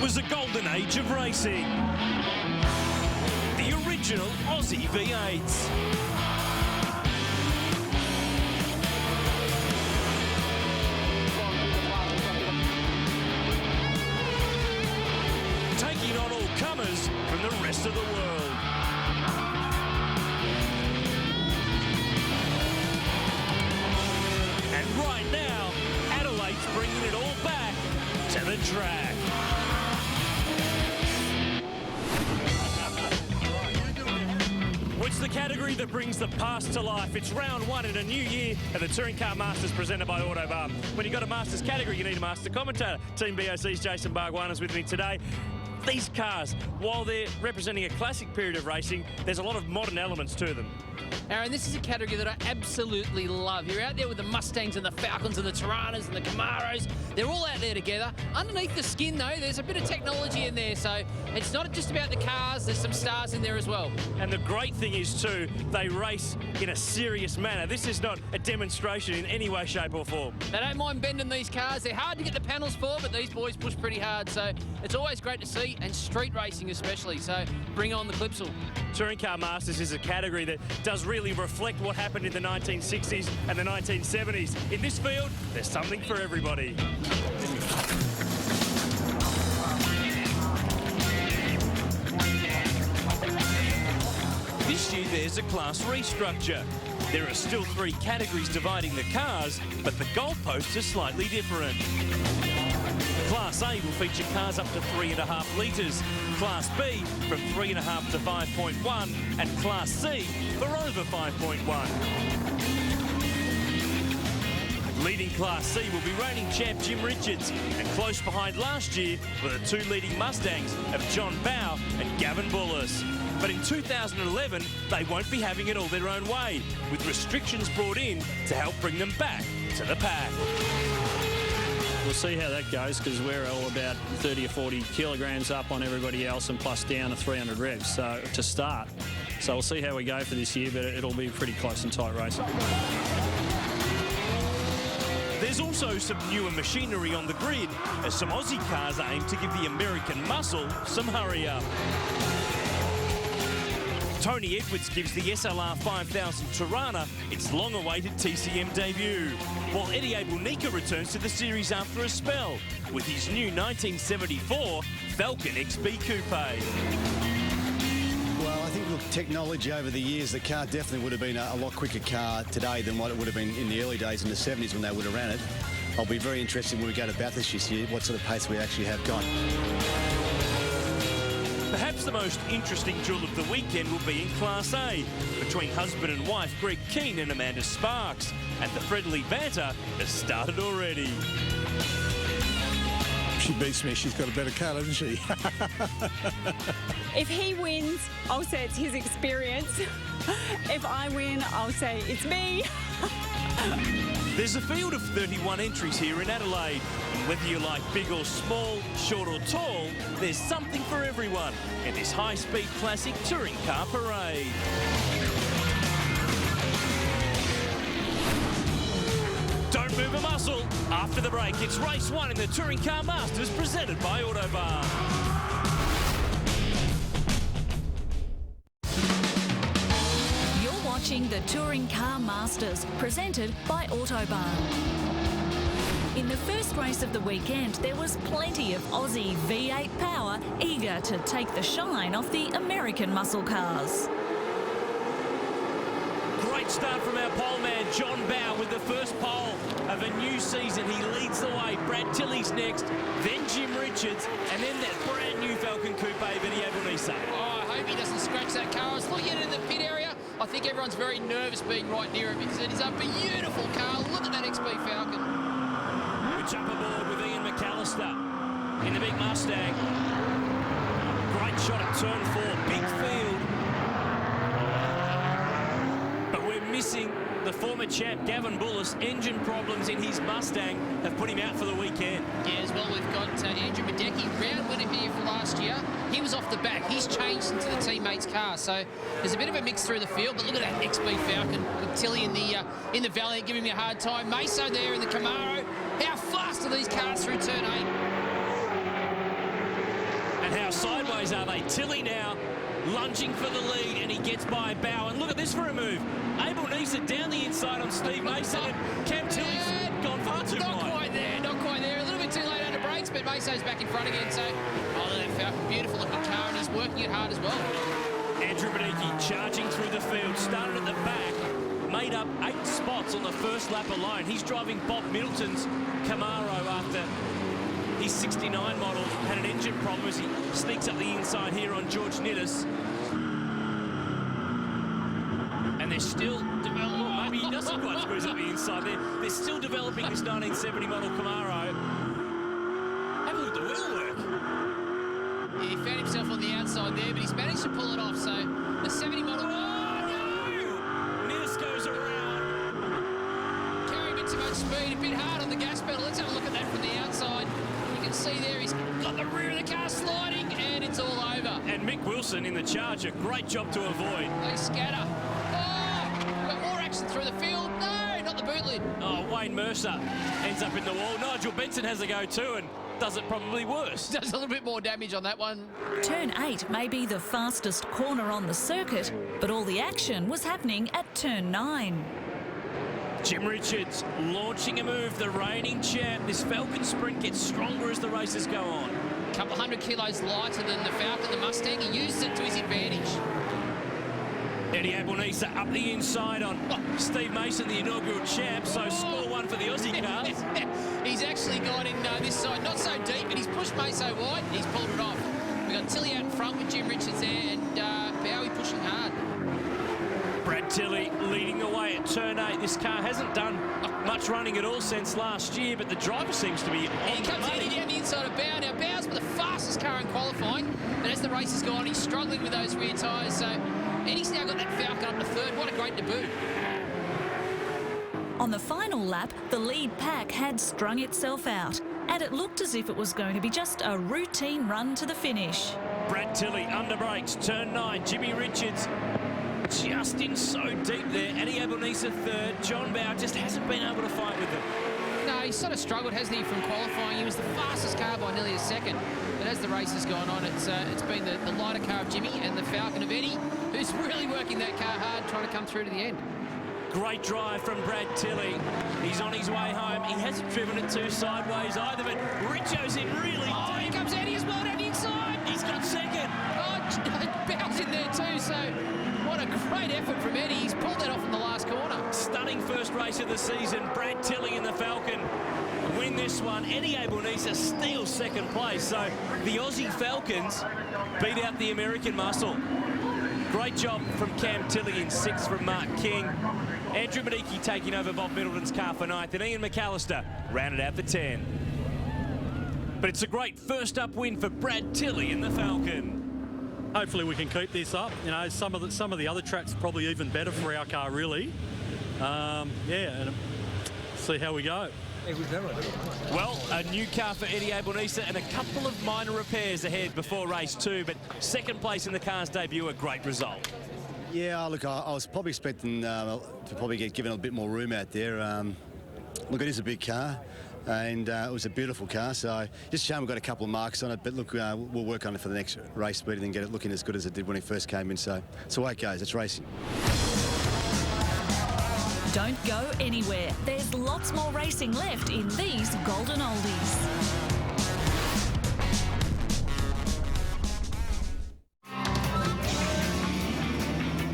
was a golden age of racing. The original Aussie V8s. Taking on all comers from the rest of the world. And right now, Adelaide's bringing it all back to the track. It's the category that brings the past to life. It's round one in a new year of the Touring Car Masters presented by Autobarn. When you've got a Masters category, you need a Master commentator. Team BOC's Jason Bargwanna is with me today. These cars, while they're representing a classic period of racing, there's a lot of modern elements to them. Aaron, this is a category that I absolutely love. You're out there with the Mustangs and the Falcons and the Tiranas and the Camaros. They're all out there together. Underneath the skin, though, there's a bit of technology in there. So it's not just about the cars. There's some stars in there as well. And the great thing is, too, they race in a serious manner. This is not a demonstration in any way, shape or form. They don't mind bending these cars. They're hard to get the panels for, but these boys push pretty hard. So it's always great to see, and street racing especially. So bring on the Clipsal. Touring Car Masters is a category that does really reflect what happened in the 1960s and the 1970s. In this field, there's something for everybody. This year there's a class restructure. There are still 3 categories dividing the cars, but the goalposts are slightly different. Class A will feature cars up to 3.5 litres, Class B from 3.5 to 5.1, and Class C for over 5.1. Leading Class C will be reigning champ Jim Richards, and close behind last year were the 2 leading Mustangs of John Bowe and Gavin Bullis. But in 2011, they won't be having it all their own way, with restrictions brought in to help bring them back to the pack. We'll see how that goes, because we're all about 30 or 40 kilograms up on everybody else and plus down to 300 revs so to start. So we'll see how we go for this year, but it'll be pretty close and tight racing. There's also some newer machinery on the grid as some Aussie cars aim to give the American muscle some hurry up. Tony Edwards gives the SLR 5000 Tirana its long-awaited TCM debut, while Eddie Abelnica returns to the series after a spell with his new 1974 Falcon XB Coupe. Well, I think, look, technology over the years, the car definitely would have been a lot quicker car today than what it would have been in the early days in the 70s when they would have ran it. I'll be very interested when we go to Bathurst this year, what sort of pace we actually have got. Perhaps the most interesting duel of the weekend will be in Class A, between husband and wife Greg Keane and Amanda Sparks, and the friendly banter has started already. She beats me, she's got a better car, doesn't she? If he wins, I'll say it's his experience. If I win, I'll say it's me. There's a field of 31 entries here in Adelaide, and whether you like big or small, short or tall, there's something for everyone in this high-speed classic touring car parade. Don't move a muscle. After the break, it's race 1 in the Touring Car Masters presented by Autobarn. Watching the Touring Car Masters, presented by Autobarn. In the first race of the weekend, there was plenty of Aussie V8 power eager to take the shine off the American muscle cars. Great start from our pole man, John Bowe, with the first pole of a new season. He leads the way. Brad Tilley's next, then Jim Richards, and then that brand new Falcon Coupe, Eddie Abelnica. Oh, I hope he doesn't scratch that car. I was looking at it in the pit area. I think everyone's very nervous being right near him because it is a beautiful car. Look at that XB Falcon. We jump aboard with Ian McAllister in the big Mustang. Great shot at turn 4, big field. But we're missing the former champ Gavin Bullis. Engine problems in his Mustang have put him out for the weekend. Yeah, as well, we've got Andrew Madecki, round winner here for last year. He was off the back. He's changed into the teammate's car. So there's a bit of a mix through the field, but look at that XB Falcon with Tilley in the Valiant giving me a hard time. Meso there in the Camaro. How fast are these cars through turn 8? How sideways are they? Tilly now lunging for the lead, and he gets by Bow. And look at this for a move. Abel Nisa down the inside on Steve Mason, and Cam Tilly's gone far too Not wide. quite there, not quite there. A little bit too late under brakes, but Maso's back in front again. So, oh, look at that Falcon. Beautiful looking car, and he's working it hard as well. Andrew Badicki charging through the field, started at the back, made up 8 spots on the first lap alone. He's driving Bob Middleton's Camaro after his 69 model had an engine problem as he sneaks up the inside here on George Nittis. And they're still developing, well, maybe he doesn't quite squeeze up the inside there. They're still developing this 1970 model Camaro. Have a look at the wheel work. Yeah, he found himself on the outside there, but he's managed to pull it off. So the 70 model. Oh, no! Nittis goes around. Carrying a bit too much speed, a bit hard on the gas pedal. Let's have a look at that from the outside. You can see there he's got the rear of the car sliding, and it's all over. And Mick Wilson in the Charger, great job to avoid. They scatter. Oh, we've got more action through the field. No, not the boot lid. Oh, Wayne Mercer ends up in the wall. Nigel Benson has a go too and does it probably worse. Does a little bit more damage on that one. Turn 8 may be the fastest corner on the circuit, but all the action was happening at turn 9. Jim Richards launching a move, the reigning champ. This Falcon Sprint gets stronger as the races go on. A couple 100 kilos lighter than the Falcon, the Mustang. He uses it to his advantage. Eddie Abelnisa up the inside on Steve Mason, the inaugural champ, so score 1 for the Aussie cars. He's actually gone in this side, not so deep, but he's pushed Maso wide. He's pulled it off. We've got Tilly out in front with Jim Richards there, and Bowie pushing hard. Brad Tilley leading the way at turn 8. This car hasn't done much running at all since last year, but the driver seems to be on He the comes money. in down the inside of Bow. Now, Bow's the fastest car in qualifying, but as the race has gone, he's struggling with those rear tyres, so Eddie's now got that Falcon up to third. What a great debut. On the final lap, the lead pack had strung itself out, and it looked as if it was going to be just a routine run to the finish. Brad Tilley under brakes, turn 9. Jimmy Richards just in so deep there. Eddie Abelnisa third. John Bow just hasn't been able to fight with them. No, he's sort of struggled, hasn't he, from qualifying. He was the fastest car by nearly a second. But as the race has gone on, it's been the lighter car of Jimmy and the Falcon of Eddie, who's really working that car hard, trying to come through to the end. Great drive from Brad Tilley. He's on his way home. He hasn't driven it too sideways either, but Richo's in really Oh, here comes Eddie as well down the inside. He's got second. Oh, Bow's in there too, so what a great effort from Eddie. He's pulled that off in the last corner. Stunning first race of the season. Brad Tilley in the Falcon win this one. Eddie Abelnisa steals second place. So the Aussie Falcons beat out the American muscle. Great job from Cam Tilley in 6th from Mark King. Andrew Badicki taking over Bob Middleton's car for 9th, and Ian McAllister rounded out for 10. But it's a great first up win for Brad Tilley in the Falcon. Hopefully we can keep this up. You know, some of the other tracks are probably even better for our car, really. Yeah, and see how we go. Well, a new car for Eddie Abelnisa and a couple of minor repairs ahead before race 2, but second place in the car's debut, a great result. Yeah, look, I was probably expecting to probably get given a bit more room out there. Look, it is a big car, and it was a beautiful car, so just a shame we've got a couple of marks on it, but look, we'll work on it for the next race speed and get it looking as good as it did when it first came in, so it's the way it goes, it's racing. Don't go anywhere. There's lots more racing left in these Golden Oldies.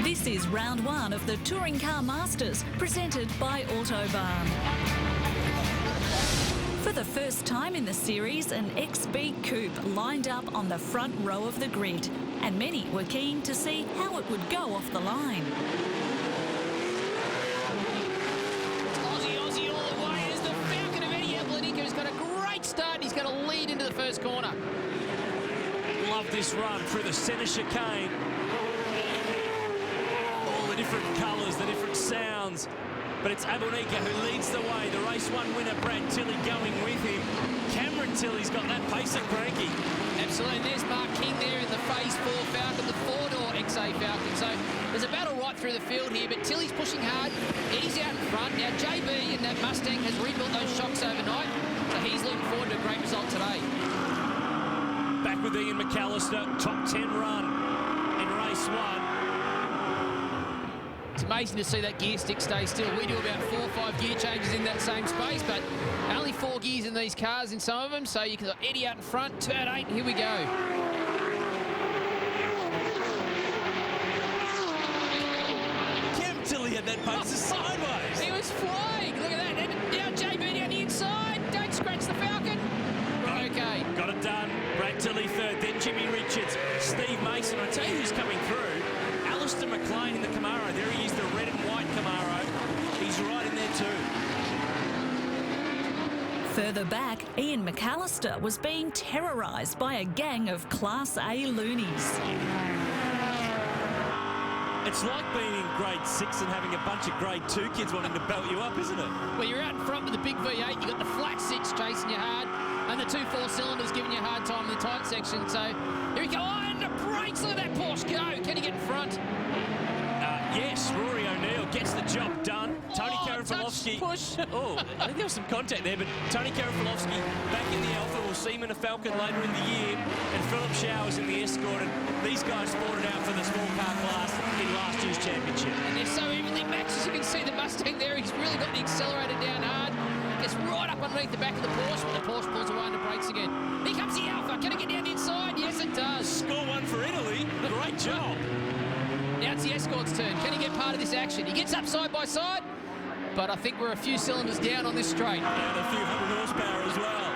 This is round 1 of the Touring Car Masters, presented by Autobarn. For the first time in the series, an XB coupe lined up on the front row of the grid, and many were keen to see how it would go off the line. Aussie all the way as the Falcon of Eddie Abelnisa has got a great start. He's going to lead into the first corner. Love this run through the centre chicane. All the different colours, the different sounds. But it's Abelnisa who leads the way. The race 1 winner, Brad Tilley, going with him. Cameron Tilley's got that pacer cranky. Absolutely. And there's Mark King there in the Phase 4 Falcon, the 4-door XA Falcon. So there's a battle right through the field here, but Tilley's pushing hard. Eddie's out in front. Now, JB in that Mustang has rebuilt those shocks overnight, so he's looking forward to a great result today. Back with Ian McAllister, top 10 run in race 1. It's amazing to see that gear stick stay still. We do about 4 or 5 gear changes in that same space, but only 4 gears in these cars in some of them, so you can Eddie out in front, turn 8, here we go. Till he had that poster sideways. He was flying. Look at that. And now JB down the inside. Don't scratch the Falcon. Right, okay. Got it done. Brad Tilley third, then Jimmy Richards, Steve Mason. I tell you who's coming through. Alistair McLean in the Camaro. There he is, the red and white Camaro. He's right in there too. Further back, Ian McAllister was being terrorised by a gang of Class A loonies. It's like being in grade 6 and having a bunch of grade 2 kids wanting to belt you up, isn't it? Well, you're out in front with the big V8. You've got the flat 6 chasing you hard, and the 2 4-cylinders giving you a hard time in the tight section. So here we go. Oh, and the brakes. Look at that Porsche go. Can he get in front? Yes, Rory O'Neill gets the job done. Tony Karafilovsky. Push. Oh, I think there was some contact there, but Tony Karafilovsky back in the Alpha. We'll see him in a Falcon later in the year. And Philip Showers in the Escort. And these guys fought it out for the small car class in last year's championship. And they're so evenly matched. As you can see the Mustang there, he's really got the accelerator down hard. Gets right up underneath the back of the Porsche, but the Porsche pulls away under brakes again. Here comes the Alpha. Can it get down the inside? Yes, it does. Score 1 for Italy. Great job. Now it's the Escort's turn. Can he get part of this action? He gets up side by side, but I think we're a few cylinders down on this straight. And a few hundred horsepower as well.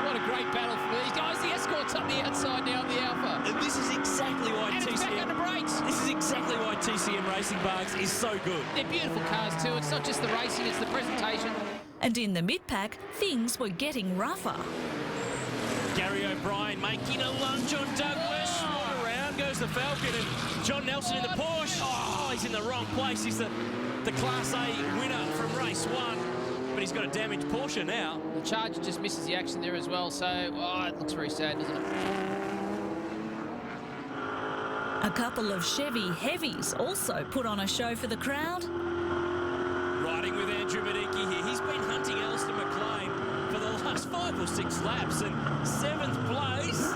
What a great battle for these guys. The Escort's up the outside now of the Alpha. And this is exactly why And it's back under brakes. This is exactly why TCM Racing Barks is so good. They're beautiful cars too. It's not just the racing, it's the presentation. And in the mid-pack, things were getting rougher. Gary O'Brien making a lunge on Douglas. Around goes the Falcon and John Nelson in the Porsche. Oh, he's in the wrong place. He's the Class A winner from race 1. But he's got a damaged Porsche now. The Charger just misses the action there as well, so it looks very sad, doesn't it? A couple of Chevy heavies also put on a show for the crowd. Riding with Andrew Medicki here. He's been hunting Alistair McLean for the last 5 or 6 laps, and 7th place.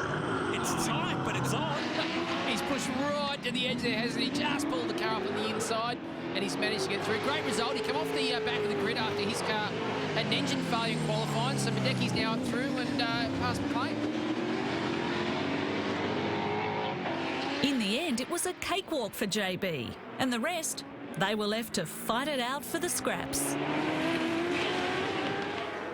It's tight, but it's on. He's pushed right to the edge there, hasn't he? Just pulled the car up on the inside, and he's managed to get through. Great result. He came off the back of the grid after his car had an engine failure in qualifying, so Medecki's now up through and past McLean. In the end, it was a cakewalk for JB, and the rest, they were left to fight it out for the scraps.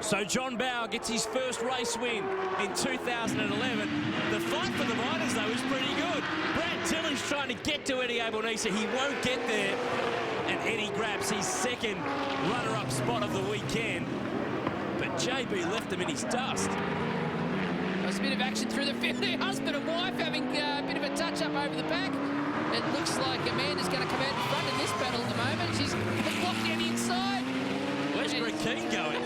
So John Bauer gets his first race win in 2011. The fight for the riders, though, is pretty good. Brad Tilley's trying to get to Eddie Albanese. He won't get there. And Eddie grabs his second runner-up spot of the weekend. But JB left him in his dust. There's a bit of action through the field. Husband and wife having a bit of a touch-up over the back. It looks like Amanda's going to come out in front in this battle at the moment. She's blocked down the inside. Where's Greg Keane going?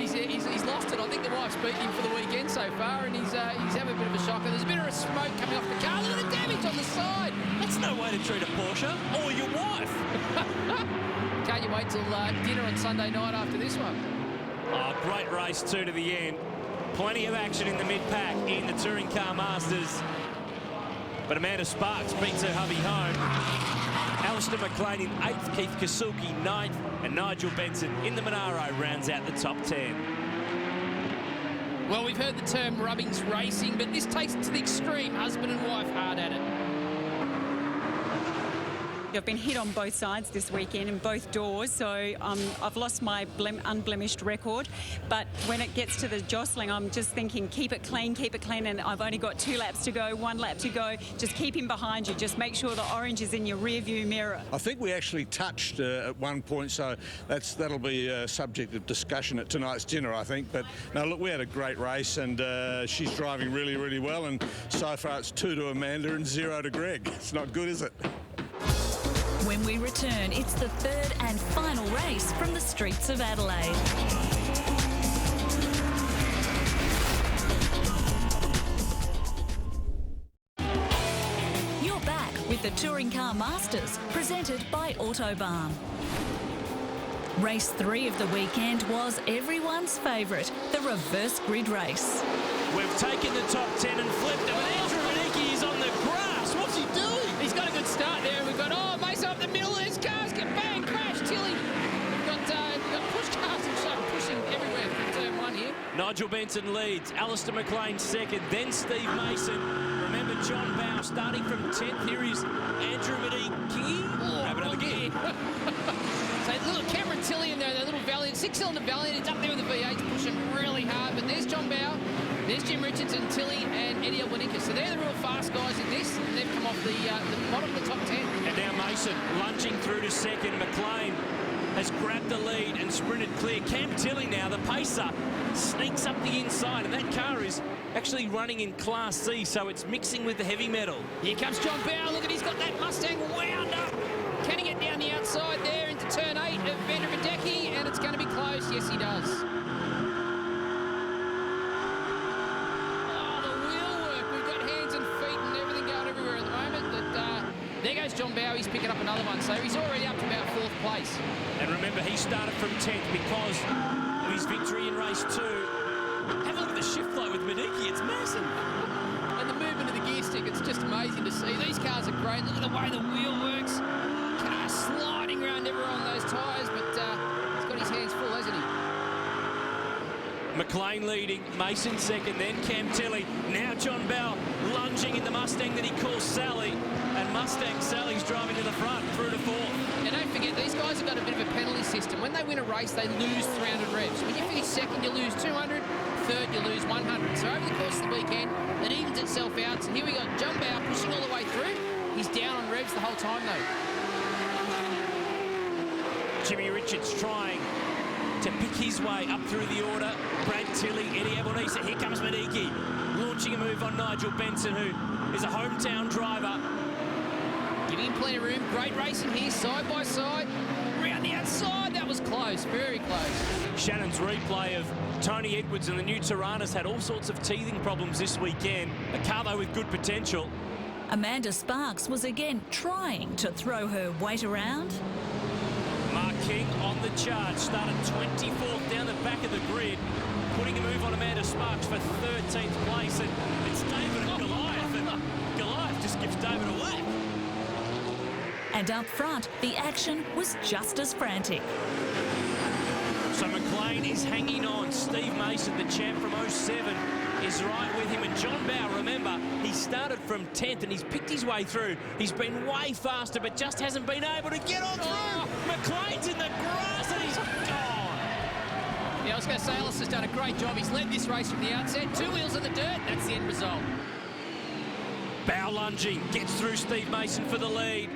He's lost it. I think the wife's beaten him for the weekend so far, and he's having a bit of a shocker. There's a bit of smoke coming off the car. Look at the damage on the side. That's no way to treat a Porsche or your wife. Can't you wait till dinner on Sunday night after this one? Oh, great race 2 to the end. Plenty of action in the mid-pack in the Touring Car Masters. But Amanda Sparks beats her hubby home. Alistair McLean in 8th, Keith Kasuki 9th, and Nigel Benson in the Monaro rounds out the top 10. Well, we've heard the term rubbings racing, but this takes it to the extreme. Husband and wife hard at it. I've been hit on both sides this weekend in both doors, so I've lost my unblemished record. But when it gets to the jostling, I'm just thinking, keep it clean, and I've only got 2 laps to go, 1 lap to go. Just keep him behind you. Just make sure the orange is in your rear view mirror. I think we actually touched at one point, so that'll be a subject of discussion at tonight's dinner, I think. But no, look, we had a great race, and she's driving really, really well. And so far, it's 2 to Amanda and 0 to Greg. It's not good, is it? When we return, it's the 3rd and final race from the streets of Adelaide. You're back with the Touring Car Masters, presented by Autobahn. Race 3 of the weekend was everyone's favourite, the reverse grid race. We've taken the top 10 and flipped Nigel Benson leads, Alistair McLean second, then Steve Mason. Remember John Bow starting from 10th. Here is Andrew Mediki. Have another gear. So little Cameron Tilley in there, that little Valiant, 6-cylinder Valiant. It's up there with the V8, pushing really hard. But there's John Bow, there's Jim Richardson, Tilley, and Eddie Alwanika. So they're the real fast guys in this, and they've come off the bottom of the top 10. And now Mason lunging through to second. McLean has grabbed the lead and sprinted clear. Cam Tilley now, the pacer, sneaks up the inside, and that car is actually running in Class C, so it's mixing with the heavy metal. Here comes John Bow. Look at, he's got that Mustang wound up. Can he get down the outside there into turn 8 of Vander Verdecki? And it's going to be close. Yes, he does. Oh, the wheel work. We've got hands and feet and everything going everywhere at the moment. But there goes John Bow. He's picking up another one. So he's already up to about 4th place. And remember, he started from 10th because of his victory in race 2. Have a look at the shift flow with Mediki. It's massive. And the movement of the gear stick, it's just amazing to see. These cars are great. Look at the way the wheel works. Car sliding around everywhere on those tyres, but he's got his hands full, hasn't he? McLean leading, Mason second, then Cam Tilley. Now John Bell lunging in the Mustang that he calls Sally. And Mustang Sally's driving to the front, through to 4th. And don't forget, these guys have got a bit of a penalty system. When they win a race, they lose 300 revs. When you finish second, you lose 200. Third, you lose 100. So over the course of the weekend, it evens itself out. So here we got John Bow pushing all the way through. He's down on revs the whole time, though. Jimmy Richards trying to pick his way up through the order. Brad Tilley, Eddie Albanese. Here comes Mediki, launching a move on Nigel Benson, who is a hometown driver. Giving him plenty of room. Great racing here, side by side. Round the outside, that was close, very close. Shannon's replay of Tony Edwards and the new Tiranas had all sorts of teething problems this weekend. A car, though, with good potential. Amanda Sparks was again trying to throw her weight around. Mark King on the charge, started 24th down the back of the grid, putting a move on Amanda Sparks for 13th place. And it's David and Goliath, and Goliath just gives David a whack. And up front, the action was just as frantic. So McLean is hanging on. Steve Mason, the champ from 07, is right with him. And John Bow, remember, he started from 10th and he's picked his way through. He's been way faster, but just hasn't been able to get on through. McLean's in the grass and he's gone. Yeah, I was going to say, Alistair's done a great job. He's led this race from the outset. 2 wheels in the dirt. That's the end result. Bow lunging, gets through Steve Mason for the lead.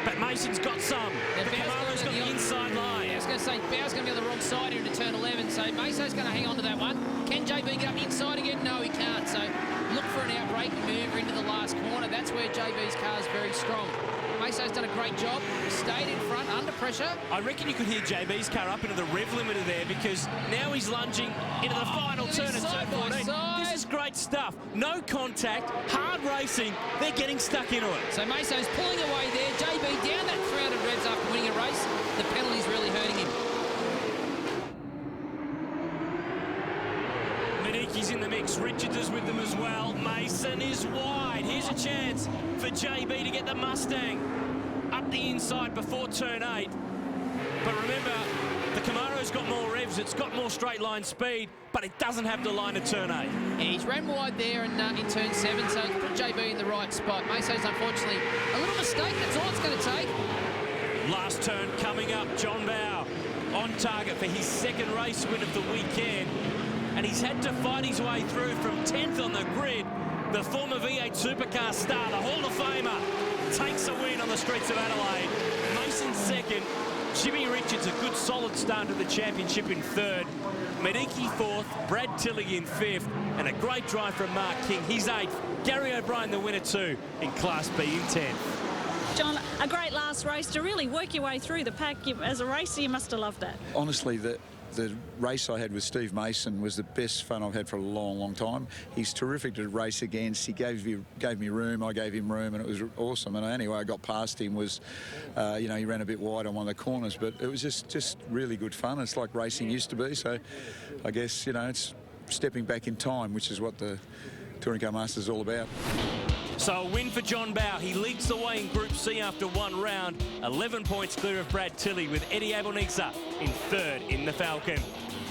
But Mason's got some. The Camaro's got the inside line. Yeah, I was going to say, Bow's going to be on the wrong side here into turn 11, so Mason's going to hang on to that one. Can JB get up the inside again? No, he can't. So look for an out-braking maneuver into the last corner. That's where JB's car is very strong. Mason's done a great job. Stayed in front under pressure. I reckon you could hear JB's car up into the rev limiter there, because now he's lunging into the final turn at turn 14. This is great stuff. No contact, hard racing. They're getting stuck into it. So Mason's pulling away there. JB down that 300 revs after winning a race. The penalty's really hurting him. Mediki's in the mix. Richards is with them as well. Mason is wide. Here's a chance for JB to get the Mustang up the inside before turn 8. But remember, the Camaro's got more revs. It's got more straight line speed, but it doesn't have the line at turn 8. Yeah, he's ran wide there in turn 7, so it's put JB in the right spot. Mason's unfortunately a little mistake. That's all it's going to take. Last turn coming up. John Bow on target for his second race win of the weekend. And he's had to fight his way through from 10th on the grid. The former V8 Supercar star, the Hall of Famer, takes a win on the streets of Adelaide. Mason second. Jimmy Richards, a good solid start to the championship in 3rd. Mediki 4th, Brad Tilley in 5th, and a great drive from Mark King. He's 8th. Gary O'Brien, the winner too, in Class B in 10th. John, a great last race to really work your way through the pack. As a racer, you must have loved that. Honestly, the race I had with Steve Mason was the best fun I've had for a long, long time. He's terrific to race against. He gave me room, I gave him room, and it was awesome. And anyway, I got past him, was, you know, he ran a bit wide on one of the corners, but it was just really good fun. It's like racing used to be. So I guess, you know, it's stepping back in time, which is what the Touring Car Masters is all about. So a win for John Bow. He leads the way in Group C after 1 round. 11 points clear of Brad Tilley, with Eddie Albanese in 3rd in the Falcon.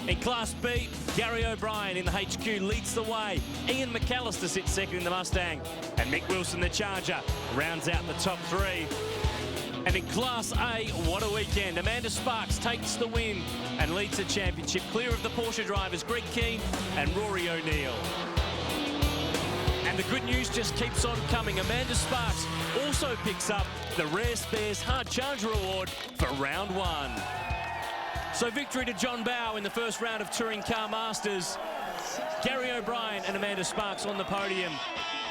In Class B, Gary O'Brien in the HQ leads the way. Ian McAllister sits second in the Mustang. And Mick Wilson, the Charger, rounds out the top three. And in Class A, what a weekend. Amanda Sparks takes the win and leads the championship. Clear of the Porsche drivers, Greg King and Rory O'Neill. And the good news just keeps on coming. Amanda Sparks also picks up the Rare Spares Hard Charger Award for round one. So victory to John Bowe in the first round of Touring Car Masters. Gary O'Brien and Amanda Sparks on the podium,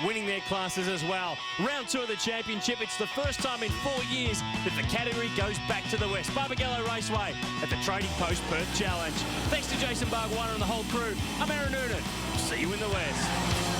winning their classes as well. Round two of the championship. It's the first time in 4 years that the category goes back to the west. Barbagallo Raceway at the Trading Post Perth Challenge. Thanks to Jason Bargwanna and the whole crew. I'm Aaron Noonan. See you in the west.